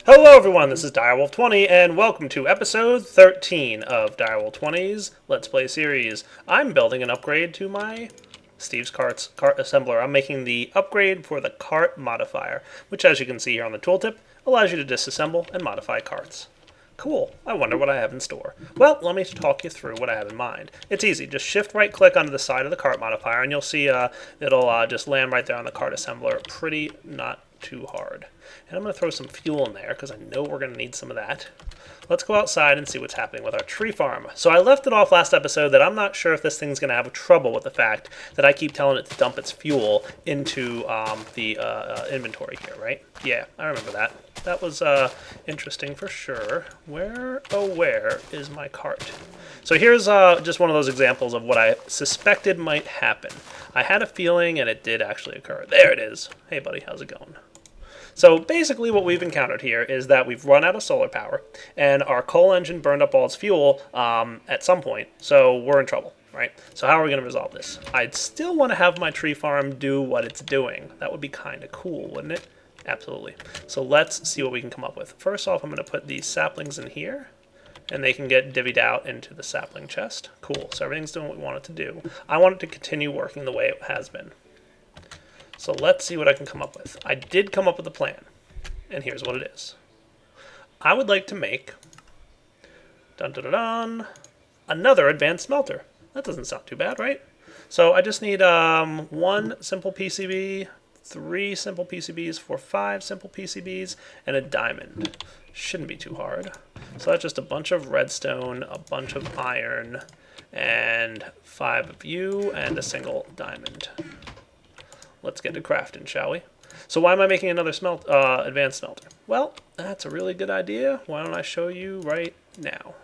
Hello everyone, this is Direwolf20 and welcome to episode 13 of Direwolf20's Let's Play series. I'm building an upgrade to my Steve's cart assembler. I'm making the upgrade for the cart modifier, which as you can see here on the tooltip, allows you to disassemble and modify carts. Cool, I wonder what I have in store. Well, let me talk you through what I have in mind. It's easy, just shift right click onto the side of the cart modifier and you'll see it'll just land right there on the cart assembler. Pretty not too hard. And I'm going to throw some fuel in there because I know we're going to need some of that. Let's go outside and see what's happening with our tree farm. So I left it off last episode that I'm not sure if this thing's going to have trouble with the fact that I keep telling it to dump its fuel into the inventory here, right? Yeah, I remember that. That was interesting for sure. Where is my cart? So here's just one of those examples of what I suspected might happen. I had a feeling, and it did actually occur. There it is. Hey, buddy, how's it going? So basically what we've encountered here is that we've run out of solar power, and our coal engine burned up all its fuel at some point, so we're in trouble, right? So how are we going to resolve this? I'd still want to have my tree farm do what it's doing. That would be kind of cool, wouldn't it? Absolutely. So let's see what we can come up with. First off, I'm going to put these saplings in here, and they can get divvied out into the sapling chest. Cool, so everything's doing what we want it to do. I want it to continue working the way it has been. So let's see what I can come up with. I did come up with a plan, and here's what it is. I would like to make another advanced smelter. That doesn't sound too bad, right? So I just need one simple PCB, 3 simple PCBs for 5 simple PCBs, and a diamond. Shouldn't be too hard. So that's just a bunch of redstone, a bunch of iron, and 5 of you, and a single diamond. Let's get to crafting, shall we? So why am I making another advanced smelter? Well, that's a really good idea. Why don't I show you right now?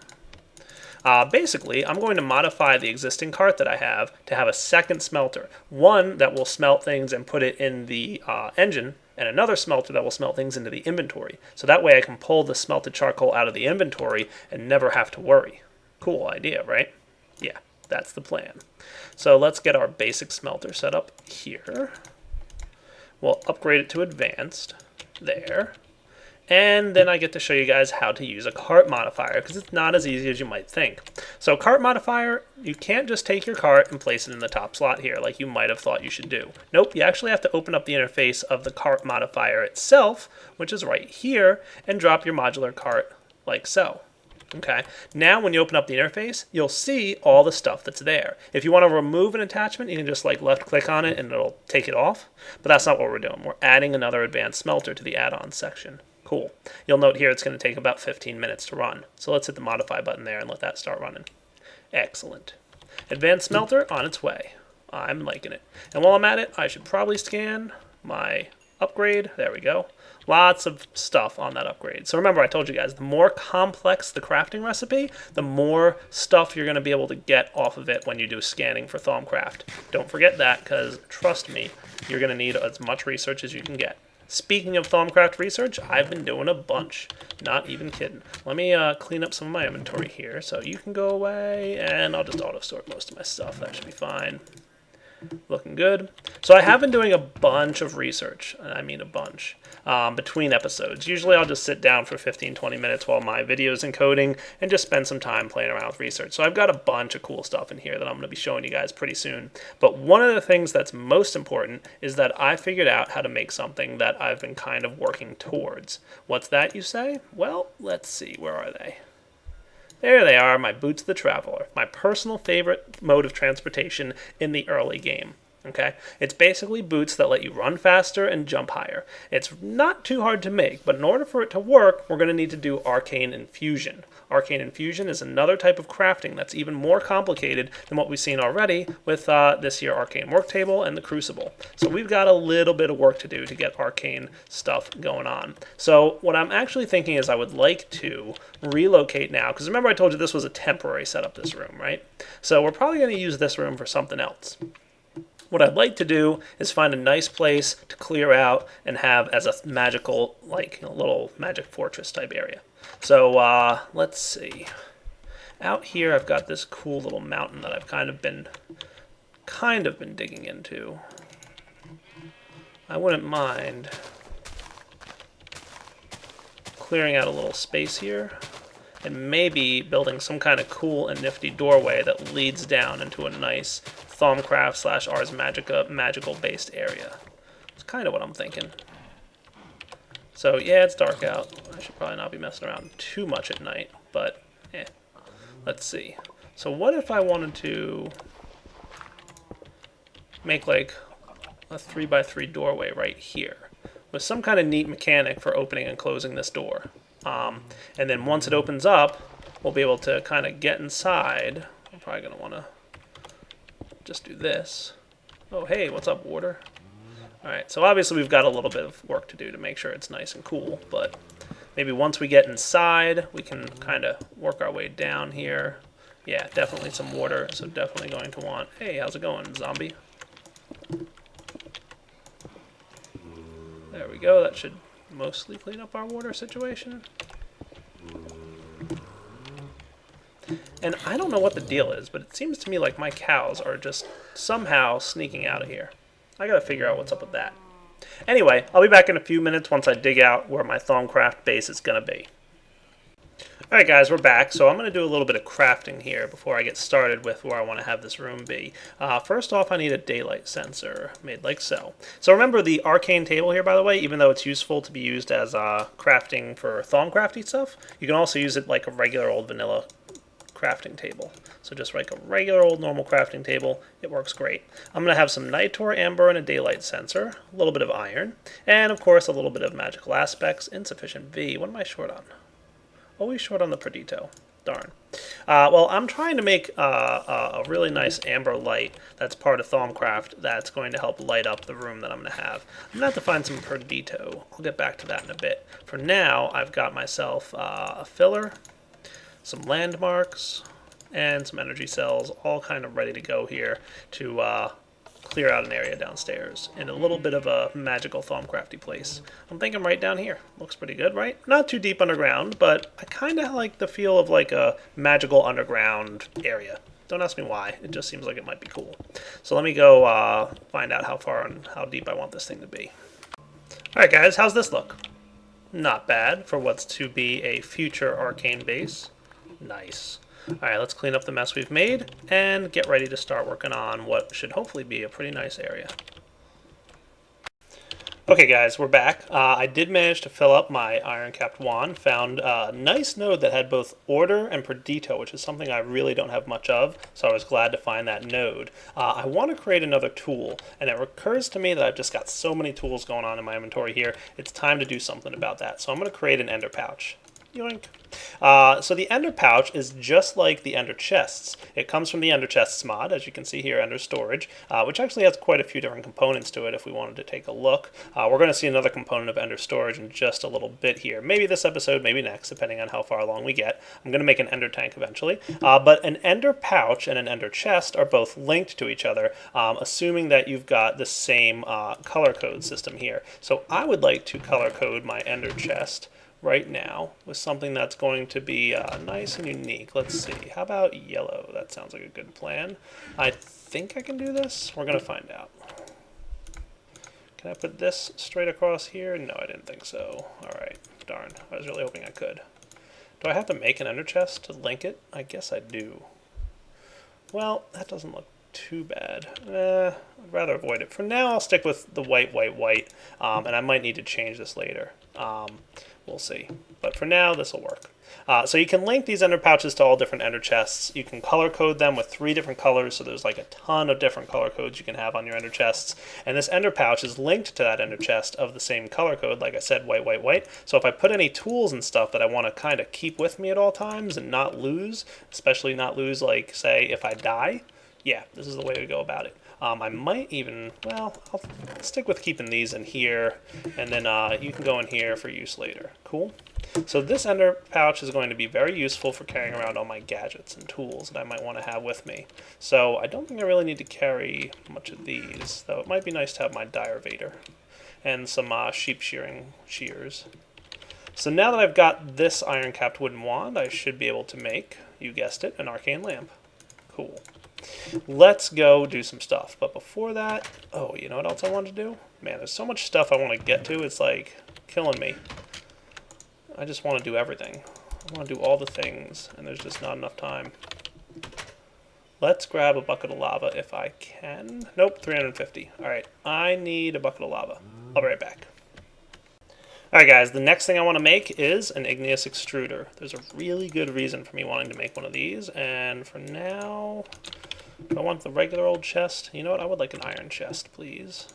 Basically, I'm going to modify the existing cart that I have to have a second smelter. One that will smelt things and put it in the engine, and another smelter that will smelt things into the inventory. So that way I can pull the smelted charcoal out of the inventory and never have to worry. Cool idea, right? Yeah, that's the plan. So let's get our basic smelter set up here. We'll upgrade it to advanced. There. And then I get to show you guys how to use a cart modifier, because it's not as easy as you might think. So cart modifier, you can't just take your cart and place it in the top slot here like you might have thought you should do. Nope, you actually have to open up the interface of the cart modifier itself, which is right here, and drop your modular cart like so. Okay, now when you open up the interface, you'll see all the stuff that's there. If you want to remove an attachment, you can just like left click on it and it'll take it off. But that's not what we're doing. We're adding another advanced smelter to the add-on section. Cool. You'll note here it's going to take about 15 minutes to run. So let's hit the modify button there and let that start running. Excellent. Advanced smelter on its way. I'm liking it. And while I'm at it, I should probably scan my upgrade. There we go. Lots of stuff on that upgrade. So remember, I told you guys, the more complex the crafting recipe, the more stuff you're going to be able to get off of it when you do scanning for Thaumcraft. Don't forget that, because trust me, you're going to need as much research as you can get. Speaking of Thaumcraft research, I've been doing a bunch. Not even kidding. Let me clean up some of my inventory here so you can go away, and I'll just auto-sort most of my stuff. That should be fine. Looking good. So I have been doing a bunch of research, I mean a bunch, between episodes. Usually I'll just sit down for 15-20 minutes while my video's encoding and just spend some time playing around with research. So I've got a bunch of cool stuff in here that I'm going to be showing you guys pretty soon. But one of the things that's most important is that I figured out how to make something that I've been kind of working towards. What's that, you say? Well, let's see. Where are they? There they are, my Boots the Traveler, my personal favorite mode of transportation in the early game. Okay? It's basically boots that let you run faster and jump higher. It's not too hard to make, but in order for it to work, we're going to need to do Arcane Infusion. Arcane Infusion is another type of crafting that's even more complicated than what we've seen already with this here Arcane Work Table and the Crucible. So we've got a little bit of work to do to get arcane stuff going on. So what I'm actually thinking is I would like to relocate now, because remember I told you this was a temporary setup, this room, right? So we're probably going to use this room for something else. What I'd like to do is find a nice place to clear out and have as a magical, like a little magic fortress type area. So let's see. Out here I've got this cool little mountain that I've kind of been digging into. I wouldn't mind clearing out a little space here, and maybe building some kind of cool and nifty doorway that leads down into a nice Thaumcraft / Ars Magica magical based area. It's kind of what I'm thinking. So yeah, it's dark out. I should probably not be messing around too much at night, but let's see. So what if I wanted to make like a 3x3 doorway right here with some kind of neat mechanic for opening and closing this door. And then once it opens up, we'll be able to kind of get inside. I'm probably going to want to just do this. Oh, hey, what's up, water? All right, so obviously we've got a little bit of work to do to make sure it's nice and cool, but maybe once we get inside, we can kind of work our way down here. Yeah, definitely some water, so definitely going to want... Hey, how's it going, zombie? There we go, that should mostly clean up our water situation. And I don't know what the deal is, but it seems to me like my cows are just somehow sneaking out of here. I gotta figure out what's up with that. Anyway, I'll be back in a few minutes once I dig out where my Thaumcraft base is gonna be. Alright guys, we're back, so I'm going to do a little bit of crafting here before I get started with where I want to have this room be. First off, I need a daylight sensor, made like so. So remember the arcane table here, by the way, even though it's useful to be used as crafting for Thaumcrafty stuff, you can also use it like a regular old vanilla crafting table. So just like a regular old normal crafting table, it works great. I'm going to have some Nitor Amber and a daylight sensor, a little bit of iron, and of course a little bit of magical aspects, insufficient V. What am I short on? Always short on the Perdito. Darn. Well, I'm trying to make a really nice amber light that's part of Thaumcraft that's going to help light up the room that I'm going to have. I'm going to have to find some Perdito. I'll get back to that in a bit. For now, I've got myself a filler, some landmarks, and some energy cells, all kind of ready to go here to clear out an area downstairs in a little bit of a magical Thaumcrafty place. I'm thinking right down here. Looks pretty good, right? Not too deep underground, but I kind of like the feel of like a magical underground area. Don't ask me why. It just seems like it might be cool. So let me go find out how far and how deep I want this thing to be. Alright guys, how's this look? Not bad for what's to be a future arcane base. Nice. Alright, let's clean up the mess we've made and get ready to start working on what should hopefully be a pretty nice area. Okay guys, we're back. I did manage to fill up my iron-capped wand, found a nice node that had both order and Perdito, which is something I really don't have much of, so I was glad to find that node. I want to create another tool, and it occurs to me that I've just got so many tools going on in my inventory here, it's time to do something about that. So I'm going to create an ender pouch. Yoink. So the ender pouch is just like the ender chests. It comes from the ender chests mod, as you can see here, ender storage, which actually has quite a few different components to it if we wanted to take a look. We're going to see another component of ender storage in just a little bit here. Maybe this episode, maybe next, depending on how far along we get. I'm going to make an ender tank eventually. But an ender pouch and an ender chest are both linked to each other, assuming that you've got the same color code system here. So I would like to color code my ender chest right now with something that's going to be nice and unique. Let's see. How about yellow? That sounds like a good plan. I think I can do this. We're going to find out. Can I put this straight across here? No, I didn't think so. Alright. Darn. I was really hoping I could. Do I have to make an ender chest to link it? I guess I do. Well, that doesn't look too bad. I'd rather avoid it. For now, I'll stick with the white, and I might need to change this later. We'll see. But for now, this will work. So you can link these ender pouches to all different ender chests. You can color code them with 3 different colors, so there's like a ton of different color codes you can have on your ender chests. And this ender pouch is linked to that ender chest of the same color code, like I said, white. So if I put any tools and stuff that I want to kind of keep with me at all times and not lose, especially not lose, like, say, if I die, yeah, this is the way to go about it. I might even, well, I'll stick with keeping these in here, and then you can go in here for use later. Cool? So this ender pouch is going to be very useful for carrying around all my gadgets and tools that I might want to have with me. So I don't think I really need to carry much of these, though it might be nice to have my Direvator and some sheep shearing shears. So now that I've got this iron-capped wooden wand, I should be able to make, you guessed it, an arcane lamp. Cool. Let's go do some stuff. But before that, oh, you know what else I want to do? Man, there's so much stuff I want to get to. It's like killing me. I just want to do everything. I want to do all the things, and there's just not enough time. Let's grab a bucket of lava if I can. Nope, 350. Alright, I need a bucket of lava. I'll be right back. Alright guys, the next thing I want to make is an igneous extruder. There's a really good reason for me wanting to make one of these, and for now, do I want the regular old chest? You know what, I would like an iron chest, please.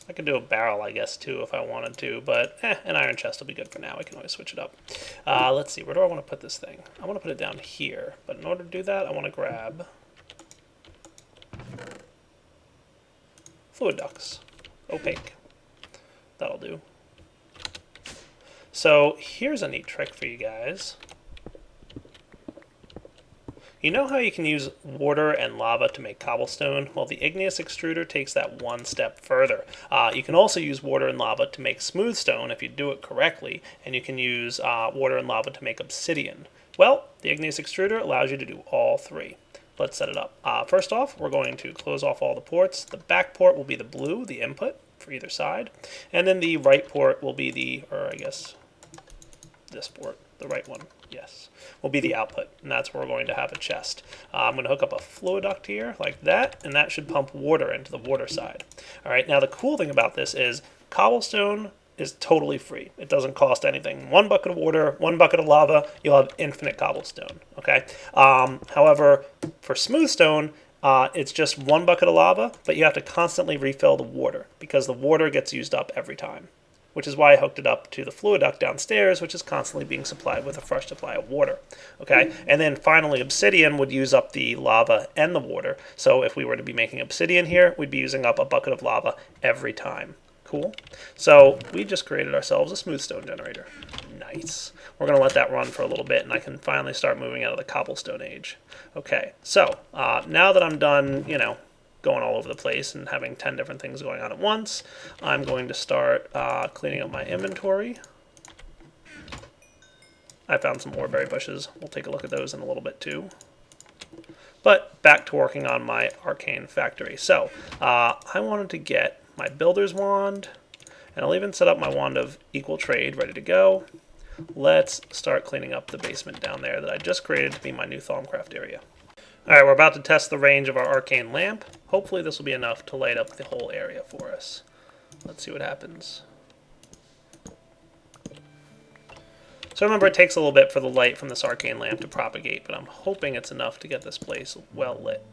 I could do a barrel, I guess, too, if I wanted to, but an iron chest will be good for now. I can always switch it up. Let's see, where do I want to put this thing? I want to put it down here, but in order to do that, I want to grab fluid ducts. Opaque. That'll do. So here's a neat trick for you guys. You know how you can use water and lava to make cobblestone? Well, the igneous extruder takes that one step further. You can also use water and lava to make smooth stone if you do it correctly, and you can use water and lava to make obsidian. Well, the igneous extruder allows you to do all three. Let's set it up. First off, we're going to close off all the ports. The back port will be the blue, the input for either side, and then the right port will be the, or I guess this port, the right one, yes, will be the output, and that's where we're going to have a chest. I'm going to hook up a fluid duct here like that, and that should pump water into the water side. All right, now the cool thing about this is cobblestone is totally free. It doesn't cost anything. 1 bucket of water, 1 bucket of lava, you'll have infinite cobblestone, okay? However, for smooth stone, it's just 1 bucket of lava, but you have to constantly refill the water because the water gets used up every time, which is why I hooked it up to the fluid duct downstairs, which is constantly being supplied with a fresh supply of water. Okay, and then finally obsidian would use up the lava and the water. So if we were to be making obsidian here, we'd be using up a bucket of lava every time. Cool. So we just created ourselves a smooth stone generator. Nice. We're going to let that run for a little bit, and I can finally start moving out of the cobblestone age. Okay, so now that I'm done, you know, going all over the place and having 10 different things going on at once, I'm going to start cleaning up my inventory. I found some more berry bushes. We'll take a look at those in a little bit too. But back to working on my arcane factory. So I wanted to get my builder's wand, and I'll even set up my wand of equal trade ready to go. Let's start cleaning up the basement down there that I just created to be my new Thaumcraft area. Alright, we're about to test the range of our arcane lamp. Hopefully this will be enough to light up the whole area for us. Let's see what happens. So remember, it takes a little bit for the light from this arcane lamp to propagate, but I'm hoping it's enough to get this place well lit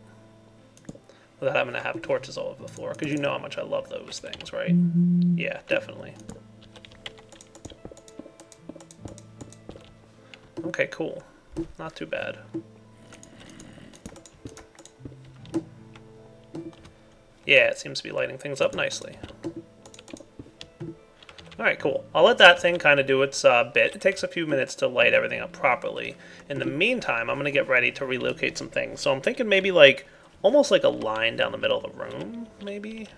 without having to have torches all over the floor, because you know how much I love those things, right? Yeah, definitely. Okay, cool. Not too bad. Yeah, it seems to be lighting things up nicely. Alright, cool. I'll let that thing kind of do its bit. It takes a few minutes to light everything up properly. In the meantime, I'm going to get ready to relocate some things. So I'm thinking maybe like, almost like a line down the middle of the room, maybe?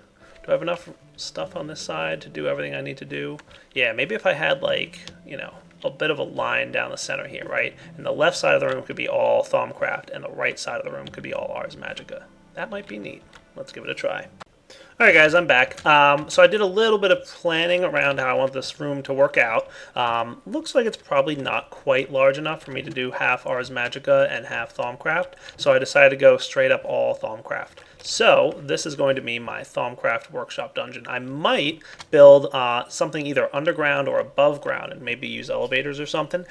Do I have enough stuff on this side to do everything I need to do? Yeah, maybe if I had like, you know, a bit of a line down the center here, right? And the left side of the room could be all Thaumcraft, and the right side of the room could be all Ars Magica. That might be neat. Let's give it a try. Alright guys, I'm back. So I did a little bit of planning around how I want this room to work out. Looks like it's probably not quite large enough for me to do half Ars Magica and half Thaumcraft, so I decided to go straight up all Thaumcraft. So this is going to be my Thaumcraft workshop dungeon. I might build something either underground or above ground and maybe use elevators or something,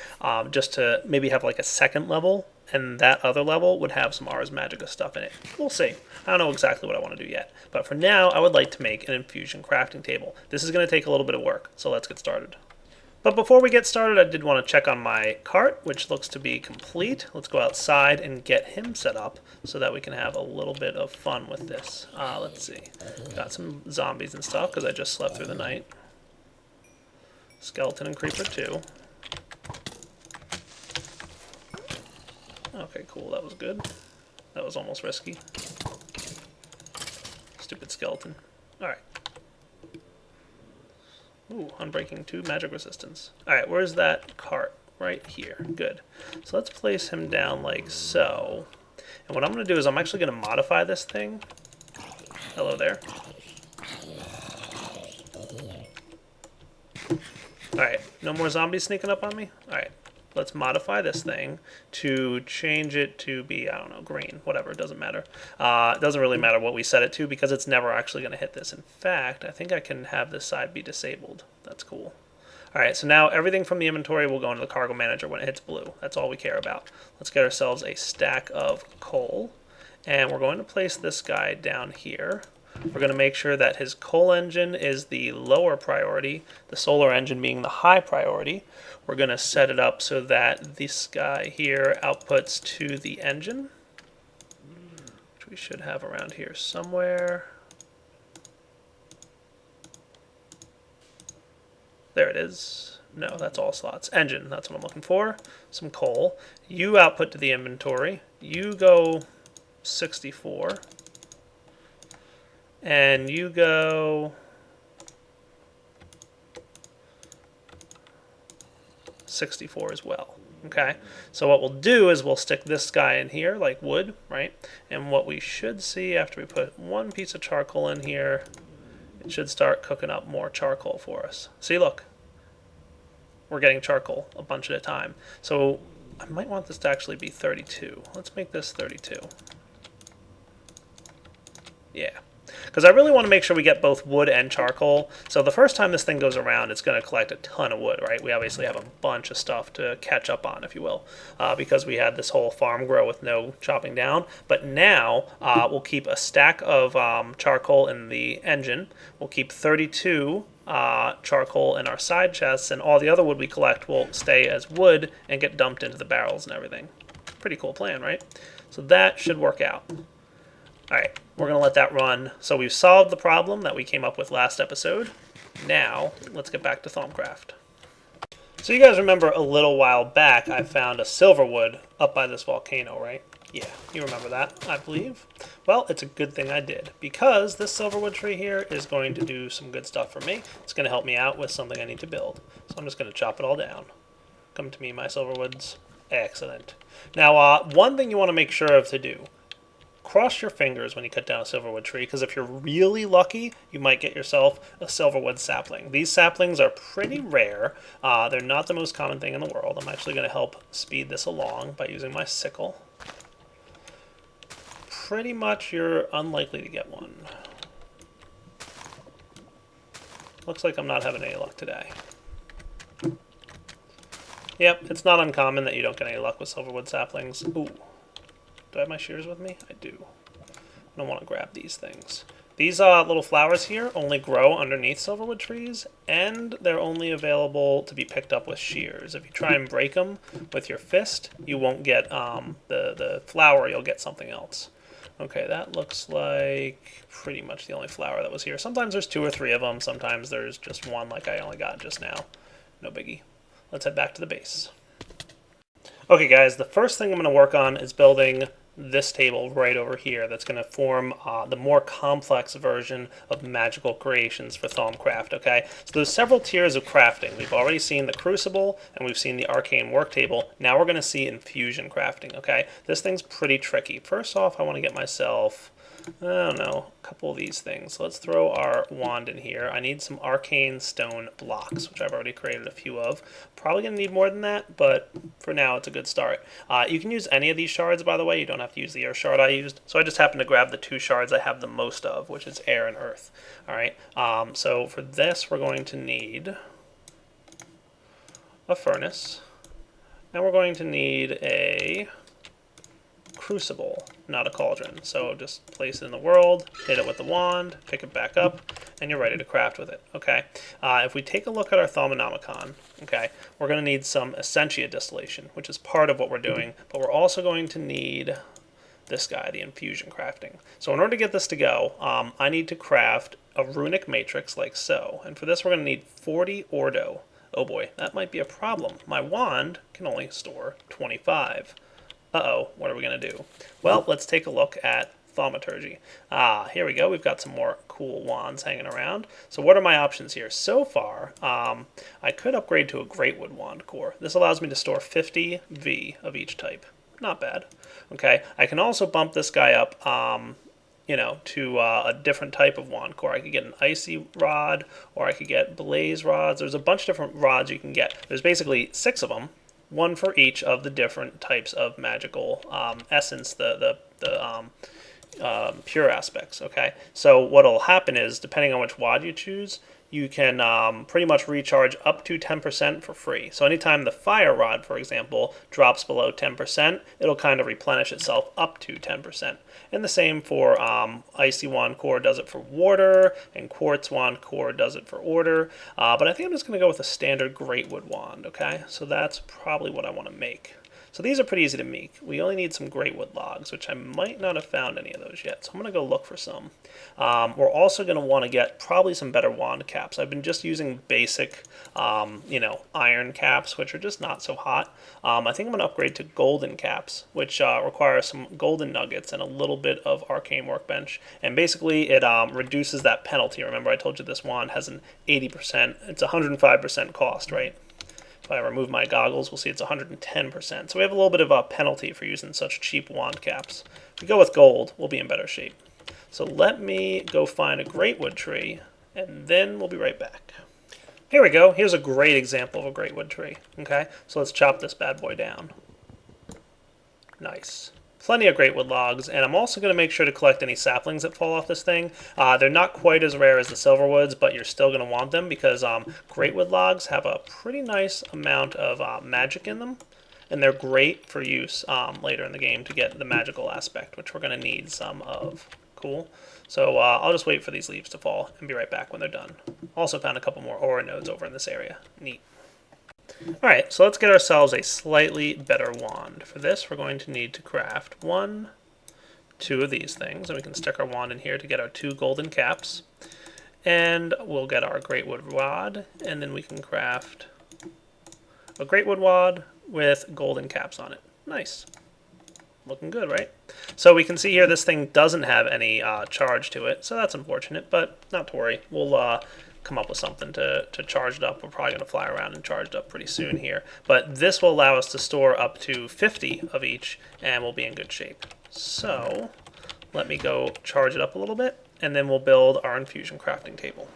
just to maybe have like a second level, and that other level would have some Ars Magica stuff in it. We'll see. I don't know exactly what I want to do yet. But for now, I would like to make an Infusion crafting table. This is going to take a little bit of work, so let's get started. But before we get started, I did want to check on my cart, which looks to be complete. Let's go outside and get him set up so that we can have a little bit of fun with this. Let's see. Got some zombies and stuff because I just slept through the night. Skeleton and creeper too. Okay, cool. That was good. That was almost risky. Stupid skeleton. Alright. Ooh, Unbreaking 2, magic resistance. Alright, where's that cart? Right here. Good. So let's place him down like so. And what I'm going to do is I'm actually going to modify this thing. Hello there. Alright, no more zombies sneaking up on me? Alright, let's modify this thing to change it to be, I don't know, green. Whatever, it doesn't matter. It doesn't really matter what we set it to because it's never actually going to hit this. In fact, I think I can have this side be disabled. That's cool. Alright, so now everything from the inventory will go into the cargo manager when it hits blue. That's all we care about. Let's get ourselves a stack of coal. And we're going to place this guy down here. We're going to make sure that his coal engine is the lower priority, the solar engine being the high priority. We're going to set it up so that this guy here outputs to the engine, which we should have around here somewhere. There it is. No, that's all slots. Engine, that's what I'm looking for. Some coal. You output to the inventory. You go 64. And you go 64 as well. Okay, so what we'll do is we'll stick this guy in here like wood, right? And what we should see after we put one piece of charcoal in here, it should start cooking up more charcoal for us. See, look, we're getting charcoal a bunch at a time. So I might want this to actually be 32. Let's make this 32. Yeah. Because I really want to make sure we get both wood and charcoal. So the first time this thing goes around, it's going to collect a ton of wood, right? We obviously have a bunch of stuff to catch up on, if you will, because we had this whole farm grow with no chopping down. But now we'll keep a stack of charcoal in the engine. We'll keep 32 charcoal in our side chests, and all the other wood we collect will stay as wood and get dumped into the barrels and everything. Pretty cool plan, right? So that should work out. Alright, we're going to let that run. So we've solved the problem that we came up with last episode. Now, let's get back to Thaumcraft. So you guys remember a little while back I found a silverwood up by this volcano, right? Yeah, you remember that, I believe. Well, it's a good thing I did, because this silverwood tree here is going to do some good stuff for me. It's going to help me out with something I need to build. So I'm just going to chop it all down. Come to me, my silverwoods. Excellent. Now, one thing you want to make sure of to do. Cross your fingers when you cut down a silverwood tree, because if you're really lucky, you might get yourself a silverwood sapling. These saplings are pretty rare. They're not the most common thing in the world. I'm actually going to help speed this along by using my sickle. Pretty much you're unlikely to get one. Looks like I'm not having any luck today. Yep, it's not uncommon that you don't get any luck with silverwood saplings. Ooh. Do I have my shears with me? I do. I don't want to grab these things. These little flowers here only grow underneath silverwood trees, and they're only available to be picked up with shears. If you try and break them with your fist, you won't get the flower, you'll get something else. Okay, that looks like pretty much the only flower that was here. Sometimes there's 2 or 3 of them, sometimes there's just one like I only got just now. No biggie. Let's head back to the base. Okay guys, the first thing I'm going to work on is building this table right over here that's going to form the more complex version of magical creations for Thaumcraft, okay? So there's several tiers of crafting. We've already seen the Crucible, and we've seen the Arcane Work Table. Now we're going to see Infusion crafting, okay? This thing's pretty tricky. First off, I want to get myself, I don't know, a couple of these things. Let's throw our wand in here. I need some arcane stone blocks, which I've already created a few of. Probably going to need more than that, but for now it's a good start. You can use any of these shards, by the way. You don't have to use the air shard I used. So I just happened to grab the 2 shards I have the most of, which is air and earth. All right. So for this, we're going to need a furnace, and we're going to need a crucible, not a cauldron. So just place it in the world, hit it with the wand, pick it back up, and you're ready to craft with it. Okay. If we take a look at our Thaumcraft, okay, we're going to need some essentia distillation, which is part of what we're doing, but we're also going to need this guy, the infusion crafting. So in order to get this to go, I need to craft a runic matrix like so, and for this we're going to need 40 ordo. Oh boy, that might be a problem. My wand can only store 25. Uh-oh, what are we going to do? Well, let's take a look at thaumaturgy. Here we go. We've got some more cool wands hanging around. So what are my options here? So far, I could upgrade to a Greatwood wand core. This allows me to store 50 V of each type. Not bad. Okay, I can also bump this guy up to a different type of wand core. I could get an icy rod, or I could get blaze rods. There's a bunch of different rods you can get. There's basically 6 of them, one for each of the different types of magical essence, the pure aspects. Okay, so what'll happen is, depending on which wad you choose, you can pretty much recharge up to 10% for free. So anytime the fire rod, for example, drops below 10%, it'll kind of replenish itself up to 10%. And the same for Icy Wand Core does it for water, and Quartz Wand Core does it for order. But I think I'm just going to go with a standard Greatwood Wand, okay? So that's probably what I want to make. So these are pretty easy to make. We only need some Greatwood logs, which I might not have found any of those yet. So I'm going to go look for some. We're also going to want to get probably some better wand caps. I've been just using basic, iron caps, which are just not so hot. I think I'm going to upgrade to golden caps, which require some golden nuggets and a little bit of arcane workbench. And basically it reduces that penalty. Remember, I told you this wand has an 80%, it's 105% cost, right? If I remove my goggles, we'll see it's 110%. So we have a little bit of a penalty for using such cheap wand caps. If we go with gold, we'll be in better shape. So let me go find a Greatwood tree, and then we'll be right back. Here we go. Here's a great example of a Greatwood tree. Okay, so let's chop this bad boy down. Nice. Plenty of Greatwood logs, and I'm also going to make sure to collect any saplings that fall off this thing. They're not quite as rare as the Silverwoods, but you're still going to want them because Greatwood logs have a pretty nice amount of magic in them, and they're great for use later in the game to get the magical aspect, which we're going to need some of. Cool. So I'll just wait for these leaves to fall and be right back when they're done. Also found a couple more aura nodes over in this area. Neat. Alright, so let's get ourselves a slightly better wand. For this, we're going to need to craft 1, 2 of these things, and we can stick our wand in here to get our 2 golden caps. And we'll get our Greatwood rod, and then we can craft a Greatwood wad with golden caps on it. Nice. Looking good, right? So we can see here this thing doesn't have any charge to it, so that's unfortunate, but not to worry. We'll come up with something to charge it up. We're probably going to fly around and charge it up pretty soon here. But this will allow us to store up to 50 of each, and we'll be in good shape. So let me go charge it up a little bit, and then we'll build our infusion crafting table.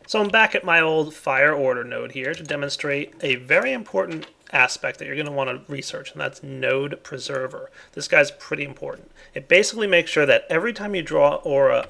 So I'm back at my old fire order node here to demonstrate a very important aspect that you're going to want to research, and that's node preserver. This guy's pretty important. It basically makes sure that every time you draw aura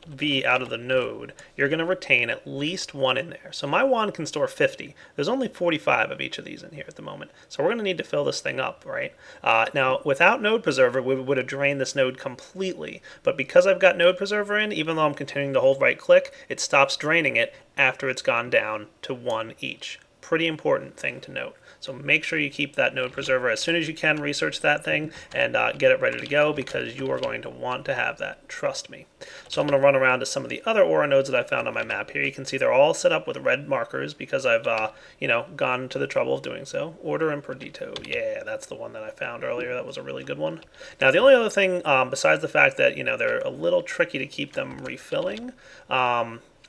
V out of the node, you're going to retain at least 1 in there. So my wand can store 50. There's only 45 of each of these in here at the moment. So we're going to need to fill this thing up, right? Now, without node preserver, we would have drained this node completely. But because I've got node preserver in, even though I'm continuing to hold right click, it stops draining it after it's gone down to 1 each. Pretty important thing to note. So make sure you keep that node preserver as soon as you can. Research that thing and get it ready to go, because you are going to want to have that. Trust me. So I'm going to run around to some of the other aura nodes that I found on my map here. You can see they're all set up with red markers because I've gone to the trouble of doing so. Order and Perdito. Yeah, that's the one that I found earlier. That was a really good one. Now the only other thing, besides the fact that they're a little tricky to keep them refilling,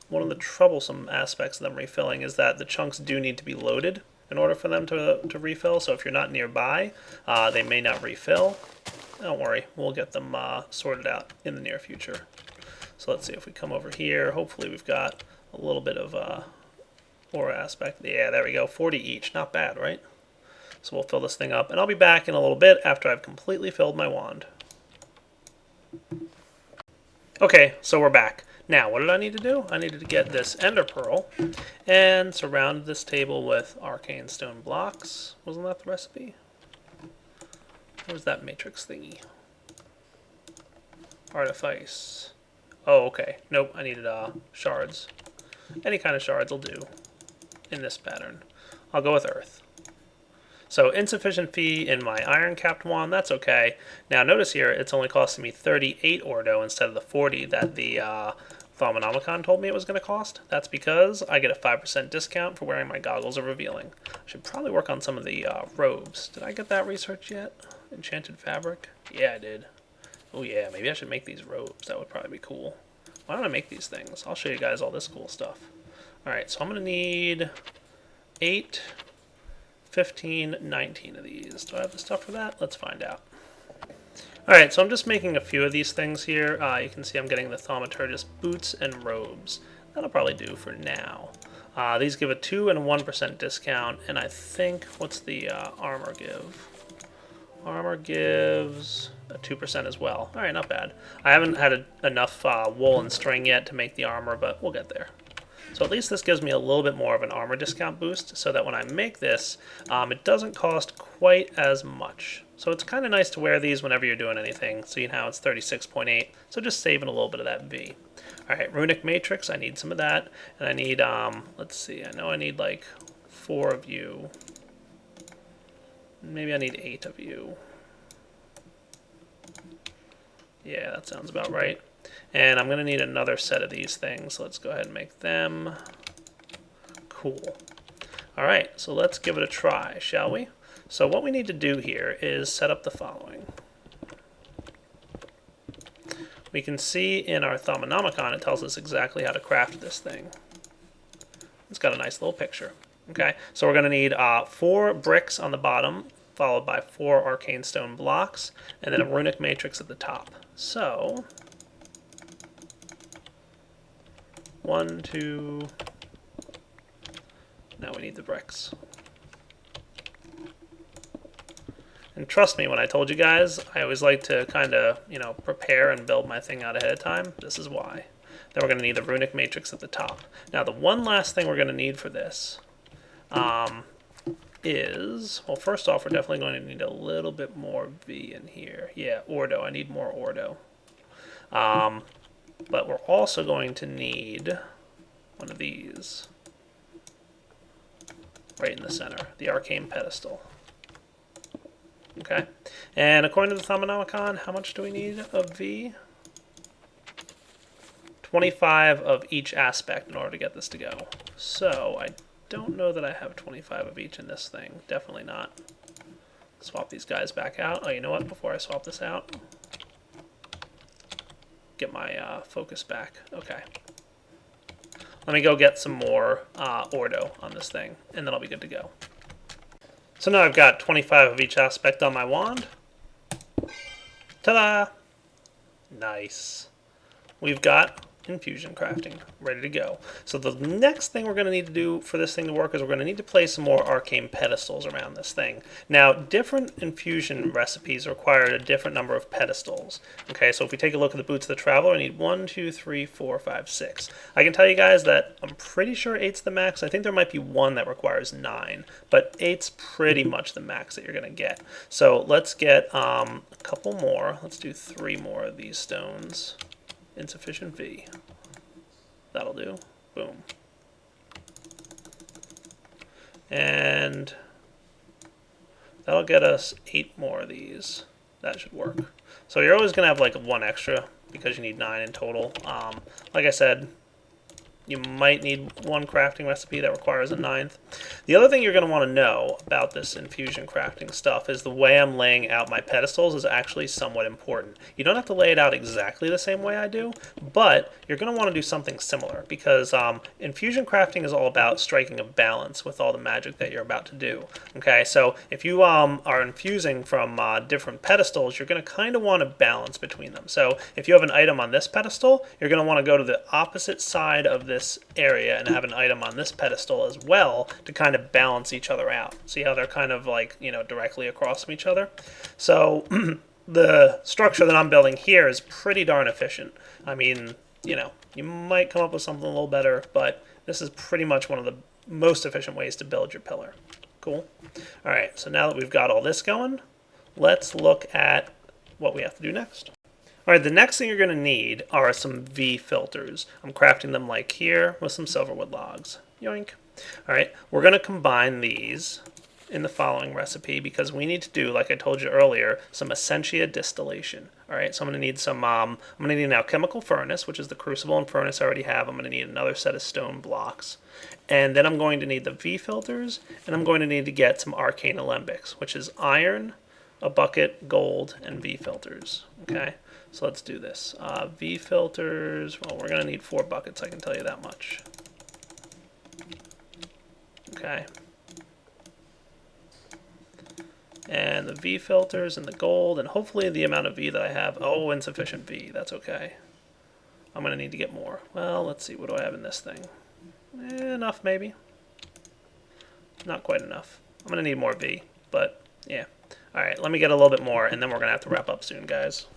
one of the troublesome aspects of them refilling is that the chunks do need to be loaded in order for them to refill. So if you're not nearby, they may not refill. Don't worry, we'll get them sorted out in the near future. So let's see if we come over here. Hopefully we've got a little bit of aura aspect. Yeah, there we go. 40 each. Not bad, right? So we'll fill this thing up, and I'll be back in a little bit after I've completely filled my wand. Okay, so we're back. Now, what did I need to do? I needed to get this ender pearl and surround this table with arcane stone blocks. Wasn't that the recipe? Where's that matrix thingy? Artifice. Oh, okay. Nope, I needed shards. Any kind of shards will do in this pattern. I'll go with earth. So insufficient fee in my iron-capped wand, that's okay. Now notice here, it's only costing me 38 ordo instead of the 40 that the Thaumcraft told me it was going to cost. That's because I get a 5% discount for wearing my goggles of revealing. I should probably work on some of the robes. Did I get that research yet? Enchanted fabric? Yeah, I did. Oh yeah, maybe I should make these robes. That would probably be cool. Why don't I make these things? I'll show you guys all this cool stuff. Alright, so I'm going to need 8, 15, 19 of these. Do I have the stuff for that? Let's find out. Alright, so I'm just making a few of these things here. You can see I'm getting the Thaumaturgist boots and robes. That'll probably do for now. These give a 2 and a 1% discount, and I think, what's the armor give? Armor gives a 2% as well. Alright, not bad. I haven't had enough wool and string yet to make the armor, but we'll get there. So at least this gives me a little bit more of an armor discount boost, so that when I make this, it doesn't cost quite as much. So it's kind of nice to wear these whenever you're doing anything. Seeing how it's 36.8, so just saving a little bit of that V. Alright, Runic Matrix, I need some of that. And I need, let's see, I know I need like 4 of you. Maybe I need 8 of you. Yeah, that sounds about right. And I'm going to need another set of these things. Let's go ahead and make them. Cool. Alright, so let's give it a try, shall we? So what we need to do here is set up the following. We can see in our Thaumcraft, it tells us exactly how to craft this thing. It's got a nice little picture. Okay, so we're going to need 4 bricks on the bottom, followed by 4 arcane stone blocks, and then a runic matrix at the top. So 1, 2. Now we need the bricks. And trust me, when I told you guys, I always like to kind of, prepare and build my thing out ahead of time. This is why. Then we're going to need the runic matrix at the top. Now, the one last thing we're going to need for this is, well, first off, we're definitely going to need a little bit more V in here. Yeah, Ordo. I need more Ordo. But we're also going to need one of these right in the center, the arcane pedestal. Okay, and according to the Thaumcraft, how much do we need of V? 25 of each aspect in order to get this to go. So I don't know that I have 25 of each in this thing. Definitely not. Swap these guys back out. Oh, you know what? Before I swap this out, get my focus back. Okay. Let me go get some more Ordo on this thing, and then I'll be good to go. So now I've got 25 of each aspect on my wand. Ta-da! Nice. We've got infusion crafting ready to go. So the next thing we're going to need to do for this thing to work is we're going to need to place some more arcane pedestals around this thing. Now, different infusion recipes require a different number of pedestals. Okay, so if we take a look at the Boots of the Traveler, I need 1, 2, 3, 4, 5, 6. I can tell you guys that I'm pretty sure 8's the max. I think there might be one that requires 9, but 8's pretty much the max that you're going to get. So let's get a couple more. Let's do 3 more of these stones. Insufficient V. That'll do. Boom. And that'll get us 8 more of these. That should work. So you're always going to have like 1 extra because you need 9 in total. Like I said, you might need 1 crafting recipe that requires a 9th. The other thing you're going to want to know about this infusion crafting stuff is the way I'm laying out my pedestals is actually somewhat important. You don't have to lay it out exactly the same way I do, but you're going to want to do something similar because infusion crafting is all about striking a balance with all the magic that you're about to do. Okay, so if you are infusing from different pedestals, you're going to kind of want to balance between them. So if you have an item on this pedestal, you're going to want to go to the opposite side of this area and have an item on this pedestal as well to kind of balance each other out. See how they're kind of like, directly across from each other? So the structure that I'm building here is pretty darn efficient. I mean, you might come up with something a little better, but this is pretty much one of the most efficient ways to build your pillar. Cool. All right, so now that we've got all this going, let's look at what we have to do next. All right, the next thing you're going to need are some V filters. I'm crafting them like here with some silverwood logs. Yoink. All right, we're going to combine these in the following recipe because we need to do, like I told you earlier, some essentia distillation. All right, so I'm going to need some, I'm going to need an alchemical furnace, which is the crucible and furnace I already have. I'm going to need another set of stone blocks. And then I'm going to need the V filters, and I'm going to need to get some arcane alembics, which is iron, a bucket, gold, and V filters. Okay, so let's do this. V filters, well, we're going to need 4 buckets, I can tell you that much. Okay. And the V filters and the gold, and hopefully the amount of V that I have. Oh, insufficient V. That's okay. I'm going to need to get more. Well, let's see. What do I have in this thing? Enough, maybe. Not quite enough. I'm going to need more V, but yeah. All right, let me get a little bit more, and then we're going to have to wrap up soon, guys.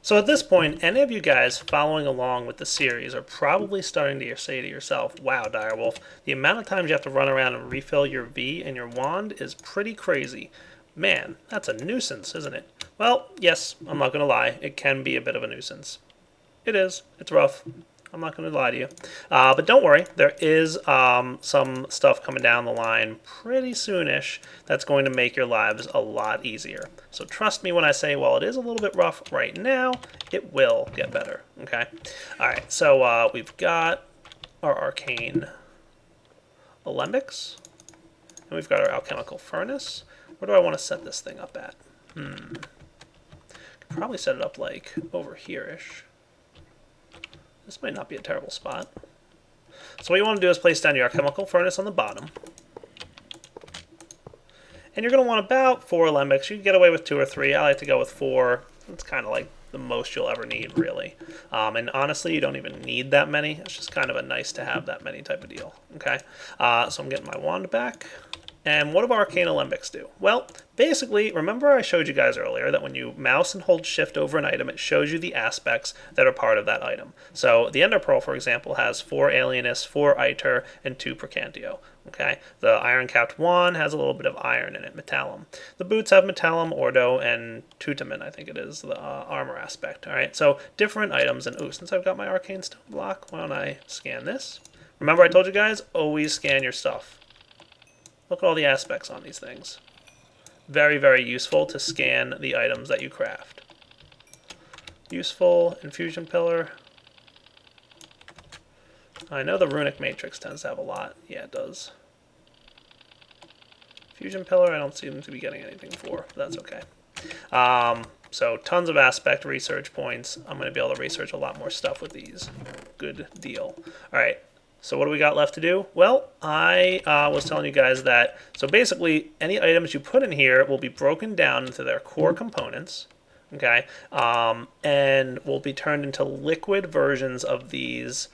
So at this point, any of you guys following along with the series are probably starting to say to yourself, wow, Direwolf, the amount of times you have to run around and refill your V and your wand is pretty crazy. Man, that's a nuisance, isn't it? Well, yes, I'm not going to lie. It can be a bit of a nuisance. It is. It's rough. I'm not going to lie to you. But don't worry. There is some stuff coming down the line pretty soonish that's going to make your lives a lot easier. So trust me when I say, while it is a little bit rough right now, it will get better. Okay? All right. So we've got our arcane alembics. And we've got our alchemical furnace. Where do I want to set this thing up at? Could probably set it up like over here-ish. This might not be a terrible spot. So what you want to do is place down your alchemical furnace on the bottom. And you're going to want about 4 alembics. You can get away with 2 or 3. I like to go with 4. It's kind of like the most you'll ever need, really. And honestly, you don't even need that many. It's just kind of a nice to have that many type of deal. Okay. So I'm getting my wand back. And what do arcane alembics do? Well, basically, remember I showed you guys earlier that when you mouse and hold shift over an item, it shows you the aspects that are part of that item. So the Ender Pearl, for example, has 4 Alienus, 4 Iter, and 2 Percantio. Okay, the iron-capped wand has a little bit of iron in it, metallum. The boots have metallum, ordo, and tutamen, I think it is, the armor aspect. All right, so different items. And ooh, since I've got my arcane stone block, why don't I scan this? Remember I told you guys, always scan your stuff. Look at all the aspects on these things. Very, very useful to scan the items that you craft. Useful, infusion pillar. I know the runic matrix tends to have a lot. Yeah, it does. Fusion pillar, I don't seem to be getting anything for, but that's okay. So tons of aspect research points. I'm going to be able to research a lot more stuff with these. Good deal. All right. So what do we got left to do? Well, I was telling you guys that, so basically any items you put in here will be broken down into their core components, okay, and will be turned into liquid versions of these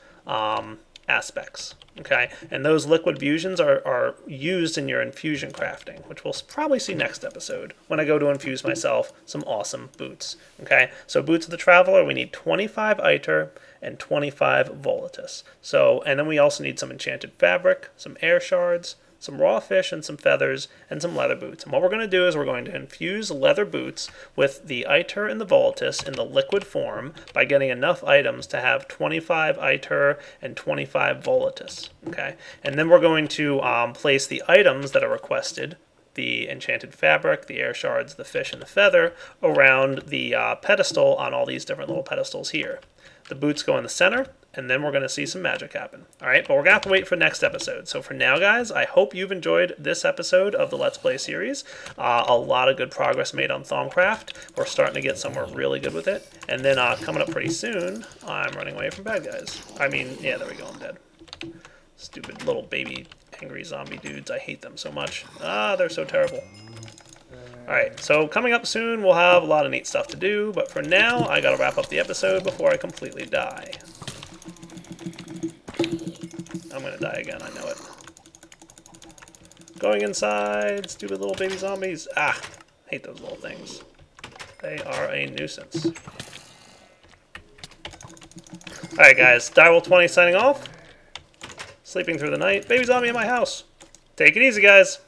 aspects, okay, and those liquid fusions are used in your infusion crafting, which we'll probably see next episode when I go to infuse myself some awesome boots, okay. So boots of the traveler, we need 25 Iter and 25 Volatus. So, and then we also need some enchanted fabric, some air shards, some raw fish and some feathers, and some leather boots. And what we're going to do is we're going to infuse leather boots with the Iter and the Volatus in the liquid form by getting enough items to have 25 Iter and 25 Volatus. Okay, and then we're going to place the items that are requested, the enchanted fabric, the air shards, the fish, and the feather, around the pedestal on all these different little pedestals here. The boots go in the center, and then we're going to see some magic happen. All right, but we're going to have to wait for next episode. So for now, guys, I hope you've enjoyed this episode of the Let's Play series. A lot of good progress made on Thaumcraft. We're starting to get somewhere really good with it. And then coming up pretty soon, I'm running away from bad guys. I mean, yeah, there we go, I'm dead. Stupid little baby angry zombie dudes. I hate them so much. They're so terrible. Alright, so coming up soon, we'll have a lot of neat stuff to do, but for now, I gotta wrap up the episode before I completely die. I'm gonna die again, I know it. Going inside, stupid little baby zombies. Hate those little things. They are a nuisance. Alright guys, Direwolf20 signing off. Sleeping through the night. Baby zombie in my house. Take it easy, guys.